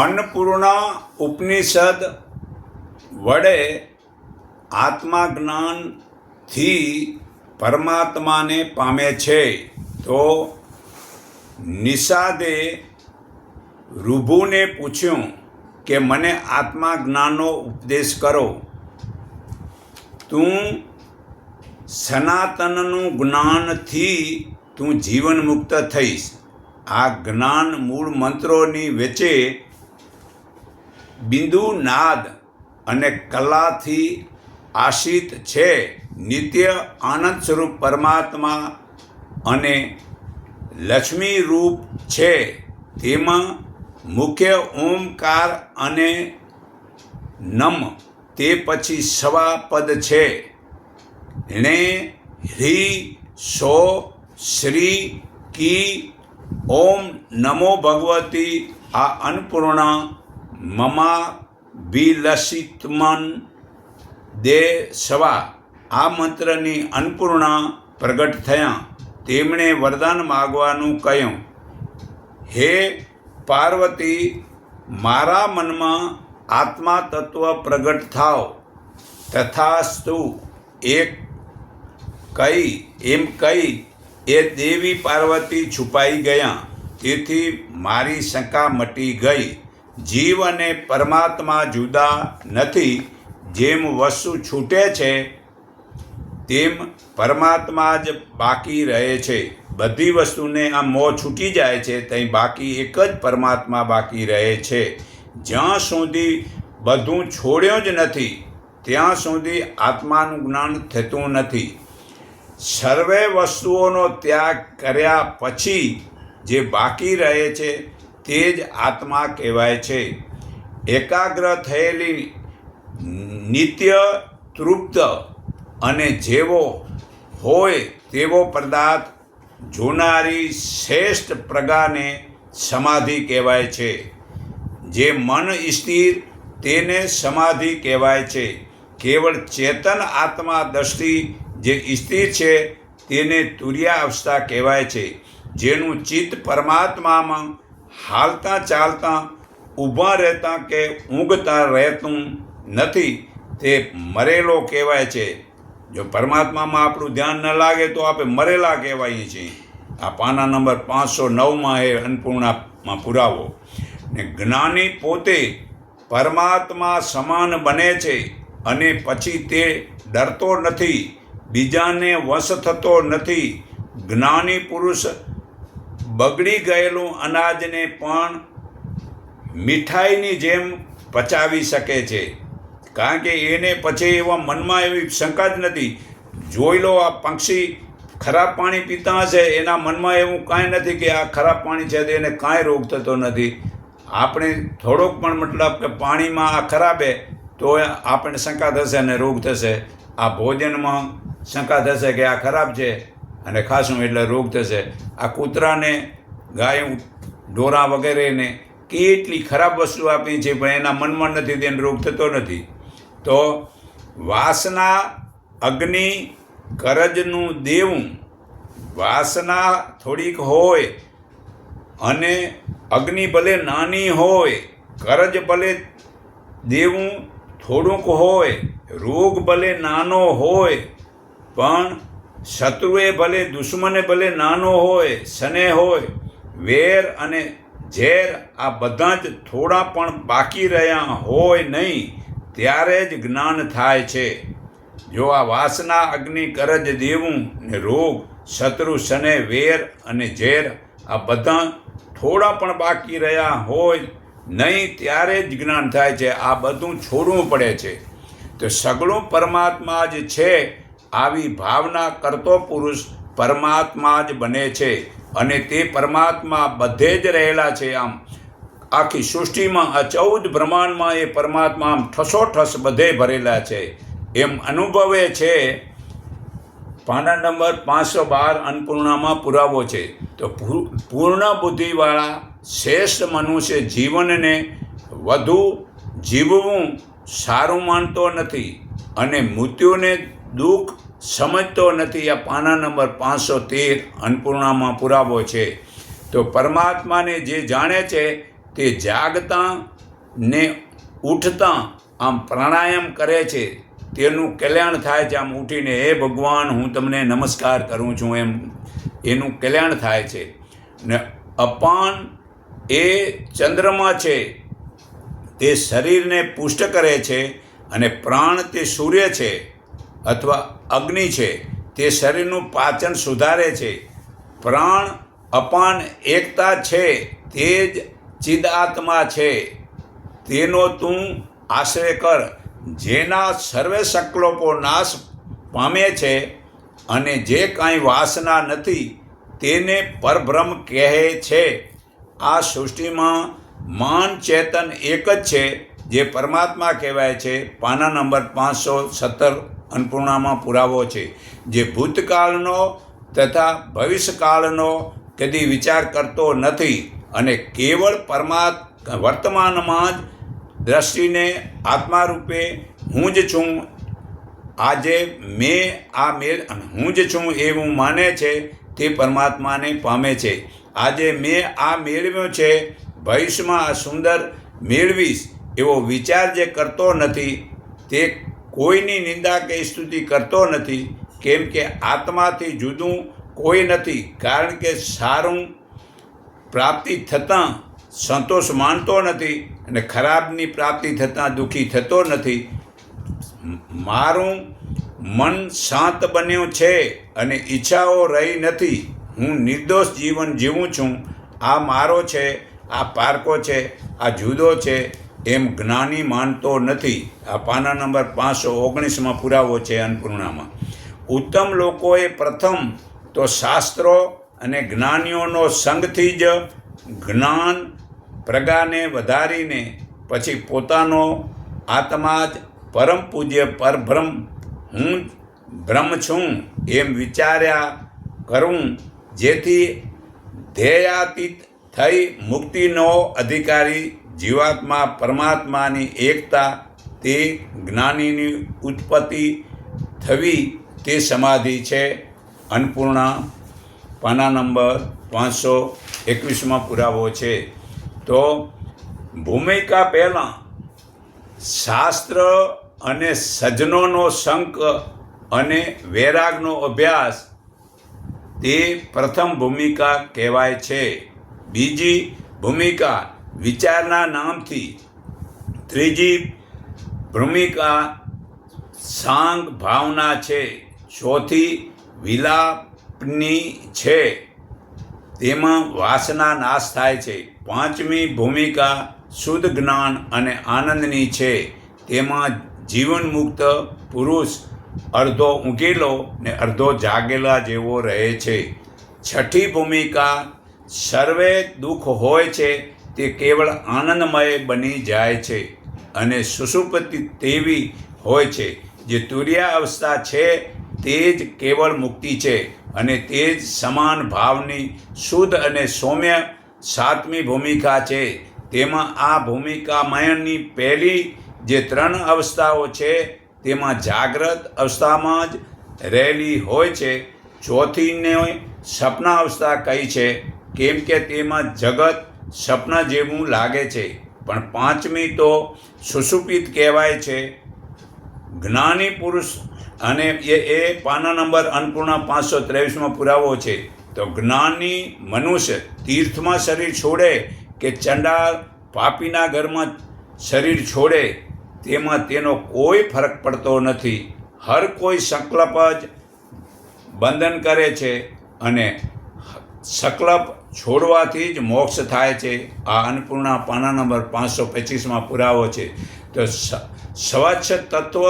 અન્નપૂર્ણા ઉપનિષદ વડે આત્મા જ્ઞાનથી પરમાત્માને પામે છે. તો નિષાદે ઋભુને પૂછ્યું કે મને આત્મા જ્ઞાનનો ઉપદેશ કરો. તું સનાતનનું જ્ઞાનથી તું જીવન મુક્ત થઈશ. આ જ્ઞાન મૂળ મંત્રોની વચ્ચે બિંદુ નાદ અને કલાથી આશિત છે. નિત્ય આનંદ સ્વરૂપ પરમાત્મા અને લક્ષ્મી રૂપ છે. તેમાં મુખ્ય ઓમકાર અને નમ તે પછી સવા પદ છે. ણે હ્રી સો શ્રી કી ઓમ નમો ભગવતી આ અન્નપૂર્ણા મમા વિલસિતમન દે સવા આ મંત્રની અન્નપૂર્ણા પ્રગટ થયા. તેમણે વરદાન માગવાનું કહ્યું. હે પાર્વતી, મારા મનમાં આત્મા તત્વ પ્રગટ થાવ. તથાસ્તુ એમ કહી એ દેવી પાર્વતી છુપાઈ ગયા. તેથી મારી શંકા મટી ગઈ. જીવ અને પરમાત્મા જુદા નથી. જેમ વસ્તુ છૂટે છે તેમ પરમાત્મા જ બાકી રહે છે. બધી વસ્તુને આ મોહ છૂટી જાય છે ત્યાં બાકી એક જ પરમાત્મા બાકી રહે છે. જ્યાં સુધી બધું છોડ્યું જ નથી ત્યાં સુધી આત્માનું જ્ઞાન થતું નથી. સર્વે વસ્તુઓનો ત્યાગ કર્યા પછી જે બાકી રહે છે તે જ આત્મા કહેવાય છે. એકાગ્ર થયેલી નિત્ય તૃપ્ત અને જેવો હોય તેવો પદાર્થ જોનારી શ્રેષ્ઠ પ્રજ્ઞાને સમાધિ કહેવાય છે. જે મન સ્થિર તેને સમાધિ કહેવાય છે. કેવળ ચેતન આત્મા દ્રષ્ટિ જે સ્થિર છે તેને તુર્યાવસ્થા કહેવાય છે. જેનું ચિત્ત પરમાત્મામાં હાલતા ચાલતા ઊભા રહેતા કે ઊંઘતા રહેતું નથી તે મરેલો કહેવાય છે. જો પરમાત્મામાં આપણું ધ્યાન ન લાગે તો આપણે મરેલા કહેવાઈએ છીએ. આ પાના નંબર 509 એ અન્નપૂર્ણામાં પુરાવો. ને જ્ઞાની પોતે પરમાત્મા સમાન બને છે અને પછી તે ડરતો નથી, બીજાને વશ થતો નથી. જ્ઞાની પુરુષ બગડી ગયેલું અનાજને પણ મીઠાઈની જેમ પચાવી શકે છે. કારણ કે એને પછી એવા મનમાં એવી શંકા જ નથી. જોઈ લો, આ પક્ષી ખરાબ પાણી પીતા હશે, એના મનમાં એવું કાંઈ નથી કે આ ખરાબ પાણી છે તો એને કાંઈ રોગ થતો નથી. આપણે થોડોક પણ મતલબ કે પાણીમાં આ ખરાબ છે તો આપણને શંકા થશે અને રોગ થશે. આ ભોજનમાં શંકા થશે કે આ ખરાબ છે અને ખાશું એટલે રોગ થશે. આ કૂતરાને, ગાયું, ઢોરા વગેરેને કેટલી ખરાબ વસ્તુ આપી છે પણ એના મનમાં નથી તેને રોગ થતો નથી. તો વાસના અગ્નિ કરજનું દેવું. વાસના થોડીક હોય અને અગ્નિ ભલે નાની હોય, કરજ ભલે દેવું થોડુંક હોય, રોગ ભલે નાનો હોય પણ શત્રુએ ભલે દુશ્મને ભલે નાનો હોય, સ્નેહ હોય, વેર અને ઝેર આ બધા જ થોડા પણ બાકી રહ્યા હોય નહીં ત્યારે જ જ્ઞાન થાય છે. જો આ વાસના અગ્નિ કરજ દેવું ને રોગ, શત્રુ, સ્નેહ, વેર અને ઝેર આ બધા થોડા પણ બાકી રહ્યા હોય નહીં ત્યારે જ જ્ઞાન થાય છે. આ બધું છોડવું પડે છે. તો સગળું પરમાત્મા જ છે આવી ભાવના કરતો પુરુષ પરમાત્મા જ બને છે. અને તે પરમાત્મા બધે જ રહેલા છે. આમ આખી સૃષ્ટિમાં આ 14 બ્રહ્માંડમાં એ પરમાત્મા આમ ઠસોઠસ બધે ભરેલા છે એમ અનુભવે છે. પાના નંબર 512 અન્નપૂર્ણામાં પુરાવો છે. તો પૂર્ણ બુદ્ધિવાળા શ્રેષ્ઠ મનુષ્ય જીવનને વધુ જીવવું સારું માનતો નથી અને મૃત્યુને દુઃખ સમજતો નથી. આ પાના નંબર 513 અન્નપૂર્ણામાં પુરાવો છે. તો પરમાત્માને જે જાણે છે તે જાગતા ને ઉઠતા આમ પ્રાણાયામ કરે છે તેનું કલ્યાણ થાય છે. આમ ઉઠીને હે ભગવાન હું તમને નમસ્કાર કરું છું એમ એનું કલ્યાણ થાય છે. ને અપાન એ ચંદ્રમા છે તે શરીરને પુષ્ટ કરે છે, અને પ્રાણ તે સૂર્ય છે અથવા અગ્નિ છે તે શરીરનું પાચન સુધારે છે. પ્રાણ અપાન એકતા છે તે જ ચિદાત્મા છે, તેનો તું આશ્રય કર. જેના સર્વે સંકલ્પો નાશ પામે છે અને જે કાંઈ વાસના નથી તેને પરબ્રહ્મ કહે છે. આ સૃષ્ટિમાં માન ચેતન એક જ છે જે પરમાત્મા કહેવાય છે. પાના નંબર 517 અન્નપૂર્ણામાં પુરાવો છે. જે ભૂતકાળનો તથા ભવિષ્યકાળનો કદી વિચાર કરતો નથી અને કેવળ વર્તમાનમાં જ દ્રષ્ટિને આત્મા રૂપે હું જ છું, આજે હું જ છું એવું માને છે તે પરમાત્માને પામે છે. આજે મેં આ મેળવ્યો છે, ભવિષ્યમાં આ સુંદર મેળવીશ એવો વિચાર જે કરતો નથી તે કોઈની નિંદા કે સ્તુતિ કરતો નથી, કેમ કે આત્માથી જુદું કોઈ નથી. કારણ કે સારું પ્રાપ્તિ થતાં સંતોષ માનતો નથી અને ખરાબની પ્રાપ્તિ થતાં દુઃખી થતો નથી. મારું મન શાંત બન્યું છે અને ઈચ્છાઓ રહી નથી. હું નિર્દોષ જીવન જીવું છું. આ મારો છે, આ પારકો છે, આ જુદો છે એમ જ્ઞાની માનતો નથી. આ પાના નંબર 519માં પુરાવો છે અન્નપૂર્ણામાં. ઉત્તમ લોકોએ પ્રથમ તો શાસ્ત્રો અને જ્ઞાનીઓનો સંગથી જ જ્ઞાન પ્રગાને વધારીને પછી પોતાનો આત્મા જ પરમ પૂજ્ય પરબ્રહ્મ હું બ્રહ્મ છું એમ વિચાર્યા કરવું, જેથી ધ્યેયાતીત થઈ મુક્તિનો અધિકારી જીવાત્મા પરમાત્માની એકતા તે જ્ઞાનીની ઉત્પત્તિ થવી તે સમાધિ છે. અન્નપૂર્ણા પાના નંબર 521માં પુરાવો છે. તો ભૂમિકા પહેલાં શાસ્ત્ર અને સજ્જનોનો સંક અને વૈરાગનો અભ્યાસ તે પ્રથમ ભૂમિકા કહેવાય છે. બીજી ભૂમિકા વિચારના નામથી, ત્રીજી ભૂમિકા સાંગ ભાવના છે, ચોથી વિલાપની છે, તેમાં વાસના નાશ થાય છે. પાંચમી ભૂમિકા શુદ્ધ જ્ઞાન અને આનંદની છે, તેમાં જીવન મુક્ત પુરુષ અડધો ઊંઘેલો ને અડધો જાગેલા જેવો રહે છે. છઠ્ઠી ભૂમિકા સર્વે દુઃખ હોય છે તે કેવળ આનંદમય બની જાય છે અને સુષુપ્તિ તેવી હોય છે. જે તુર્યા અવસ્થા છે તે જ કેવળ મુક્તિ છે અને તે જ સમાન ભાવની શુદ્ધ અને સૌમ્ય સાતમી ભૂમિકા છે. તેમાં આ ભૂમિકામયની પહેલી જે 3 અવસ્થાઓ છે તેમાં જાગ્રત અવસ્થામાં જ રહેલી હોય છે. ચોથીને સપના અવસ્થા કહી છે, કેમ કે તેમાં જગત સપના જેવું લાગે છે. પણ પાંચમી તો સુષુપ્ત કહેવાય છે. જ્ઞાની પુરુષ અને એ પાના નંબર અન્નપૂર્ણા 523માં પુરાવો છે. તો જ્ઞાની મનુષ્ય તીર્થમાં શરીર છોડે કે ચંડાળ પાપીના ઘરમાં શરીર છોડે તેમાં તેનો કોઈ ફરક પડતો નથી. હર કોઈ સંકલ્પ જ બંધન કરે છે અને સંકલ્પ છોડવાથી જ મોક્ષ થાય છે. આ અન્નપૂર્ણા પાના નંબર 525માં પુરાવો છે. તો સ્વચ્છ તત્વ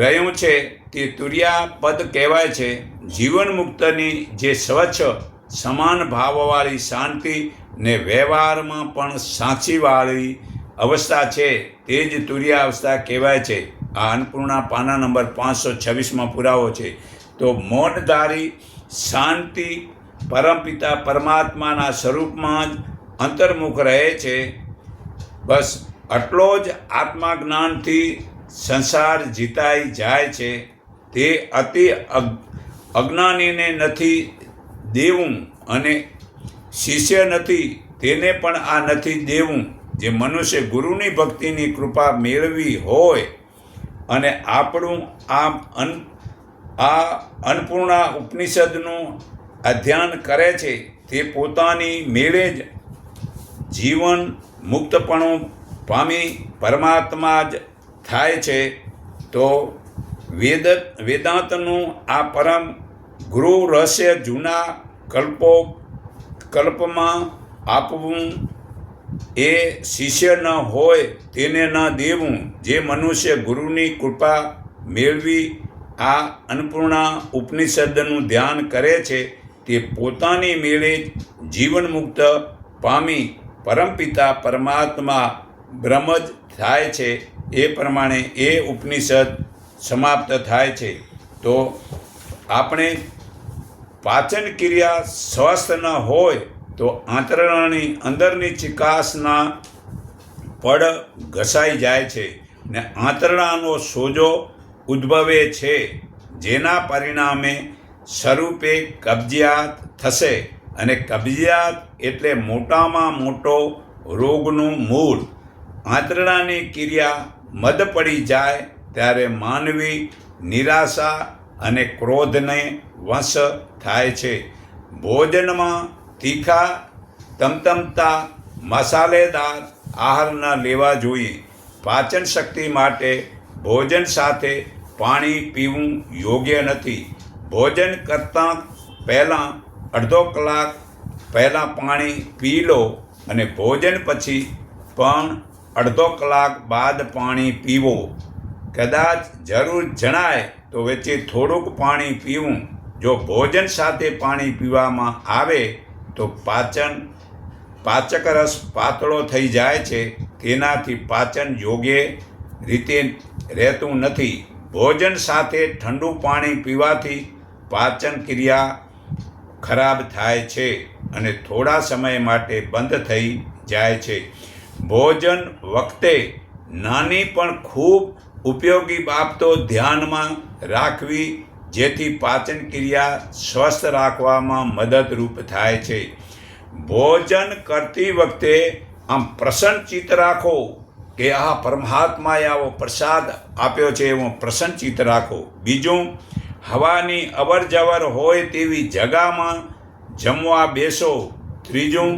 રહ્યું છે તે તુર્યાપદ કહેવાય છે. જીવન મુક્તની જે સ્વચ્છ સમાન ભાવવાળી શાંતિ ને વ્યવહારમાં પણ સાચીવાળી અવસ્થા છે તે જ તુર્યા અવસ્થા કહેવાય છે. આ અન્નપૂર્ણા પાના નંબર 526માં પુરાવો છે. તો મૌનધારી શાંતિ પરમપિતા પરમાત્માના સ્વરૂપમાં જ અંતર્મુખ રહે છે. બસ આટલો જ આત્મજ્ઞાનથી સંસાર જીતાઈ જાય છે. તે અતિ અજ્ઞાનીને નથી દેવું અને શિષ્ય નથી તેને પણ આ નથી દેવું. જે મનુષ્ય ગુરુની ભક્તિની કૃપા મેળવી હોય અને આપણું આ અન્નપૂર્ણા ઉપનિષદનું અધ્યયન કરે છે, તે પોતાની મેળે જ જીવન મુક્તપણું પામી પરમાત્મા જ થાય છે. તો વેદાંતનું આ પરમ ગુરુ રહસ્ય જૂના કલ્પમાં આપવું એ શિષ્ય ન હોય તેને ન દેવું. જે મનુષ્ય ગુરુની કૃપા મેળવી આ અન્નપૂર્ણા ઉપનિષદનું ધ્યાન કરે છે, તે પોતાની મેળે જ જીવન મુક્ત પામી પરમપિતા પરમાત્મા બ્રહ્મ જ થાય છે. એ પ્રમાણે એ ઉપનિષદ સમાપ્ત થાય છે. તો આપણે પાચન ક્રિયા સ્વસ્થ ન હોય તો આંતરડાની અંદરની ચિકાસના પડ ઘસાઈ જાય છે ને આંતરડાનો સોજો ઉદ્ભવે છે, જેના પરિણામે સ્વરૂપે કબજિયાત થશે. અને કબજિયાત એટલે મોટામાં મોટો રોગનું મૂળ. આંતરડાની ક્રિયા મદ પડી જાય ત્યારે માનવી નિરાશા અને ક્રોધને વશ થાય છે. ભોજનમાં તીખા તમતમતા મસાલેદાર આહાર ન લેવા જોઈએ. પાચન શક્તિ માટે ભોજન સાથે પાણી પીવું યોગ્ય નથી. ભોજન કરતાં પહેલાં અડધો કલાક પહેલાં પાણી પી લો અને ભોજન પછી પણ અડધો કલાક બાદ પાણી પીવો. કદાચ જરૂર જણાય તો વચ્ચે થોડુંક પાણી પીવું. જો ભોજન સાથે પાણી પીવામાં આવે તો પાચક રસ પાતળો થઈ જાય છે, તેનાથી પાચન યોગ્ય રીતે રહેતું નથી. ભોજન સાથે ઠંડુ પાણી પીવાથી પાચન ક્રિયા ખરાબ થાય છે અને થોડા સમય માટે બંધ થઈ જાય છે. ભોજન વખતે નાની પણ ખૂબ ઉપયોગી બાબતો ધ્યાનમાં રાખવી, જેથી પાચન ક્રિયા સ્વસ્થ રાખવામાં મદદરૂપ થાય છે. ભોજન કરતી વખતે આમ પ્રસન્ન ચિત્ત રાખો કે આ પરમાત્માએ આવો પ્રસાદ આપ્યો છે, એવો પ્રસન્ન ચિત્ત રાખો. બીજું, હવાની અવર જવર હોય તેવી જગામાં જમવા બેસો. ત્રીજું,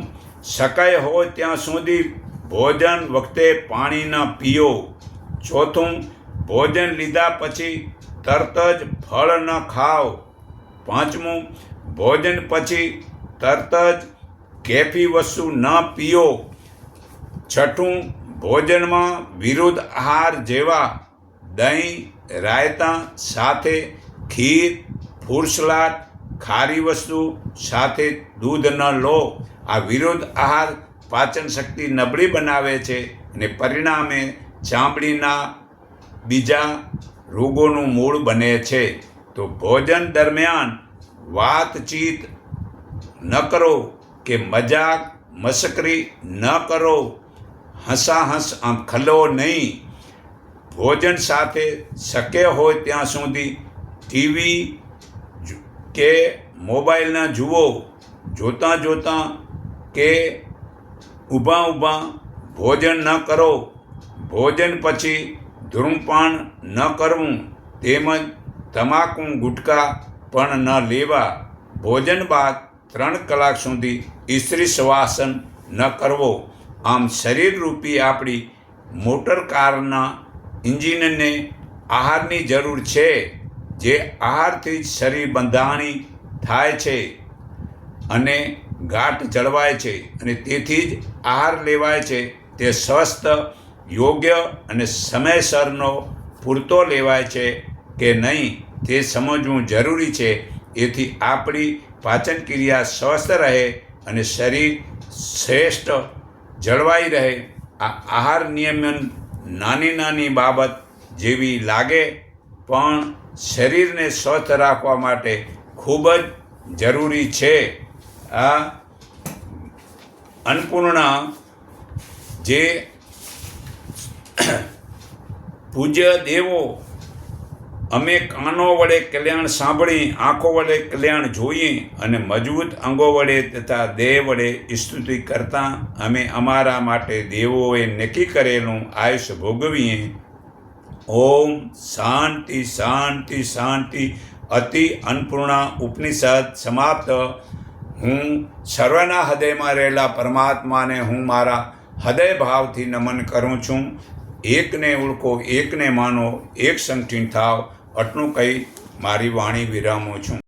શક્ય હોય ત્યાં સુધી ભોજન વખતે પાણી ન પીઓ. ચોથું, ભોજન લીધા પછી તરત જ ફળ ન ખાઓ. પાંચમું, ભોજન પછી તરત જ કેફી વસ્તુ ન પીઓ. છઠ્ઠું, ભોજનમાં વિરુદ્ધ આહાર જેવા દહીં, રાયતા સાથે ખીર, ફ્રૂટ સલાડ, ખારી વસ્તુ સાથે દૂધ ન લો. આ વિરુદ્ધ આહાર પાચન શક્તિ નબળી બનાવે છે અને પરિણામે ચામડીના બીજા રોગોનું મૂળ બને છે. તો ભોજન દરમિયાન વાતચીત ન કરો કે મજાક મશ્કરી ન કરો. હસાહસ આમ ખલો નહીં. ભોજન સાથે શક્ય હોય ત્યાં સુધી ટીવી કે મોબાઈલ ન જુઓ. જોતાં કે ઊભા ભોજન ન કરો. ભોજન પછી ધૂમ્રપાન ન કરવું, તેમજ તમાકુ ગુટકા પણ ન લેવા. ભોજન બાદ 3 કલાક સુધી સ્ત્રી શ્વાસન ન કરવો. આમ શરીરરૂપી આપણી મોટર કારના એન્જિનને આહારની જરૂર છે. જે આહારથી જ શરીર બંધાણી થાય છે અને ગાંઠ જળવાય છે, અને તેથી જ આહાર લેવાય છે તે સ્વસ્થ, યોગ્ય અને સમયસરનો પૂરતો લેવાય છે કે નહીં તે સમજવું જરૂરી છે. એથી આપણી પાચન ક્રિયા સ્વસ્થ રહે અને શરીર શ્રેષ્ઠ જળવાઈ રહે. આ આહાર નિયમન નાની બાબત જેવી લાગે, પણ શરીરને સ્વસ્થ રાખવા માટે ખૂબ જ જરૂરી છે. આ અન્નપૂર્ણા જે પૂજ્ય દેવો અમે કાનો વડે કલ્યાણ સાંભળી, આંખો વડે કલ્યાણ જોઈએ અને મજબૂત અંગો વડે તથા દેહ વડે સ્તુતિ કરતા અમે અમારા માટે દેવોએ નક્કી કરેલું આયુષ્ય ભોગવીએ. ઓમ શાંતિ શાંતિ શાંતિ. અતિ અન્નપૂર્ણા ઉપનિષદ સમાપ્ત. હું સર્વના હૃદયમાં રહેલા પરમાત્માને હું મારા હૃદય ભાવથી નમન કરું છું. એકને ઓળખો, એકને માનો, એક સંગઠિત થાવ. આટલું કહી મારી વાણી વિરામું છું.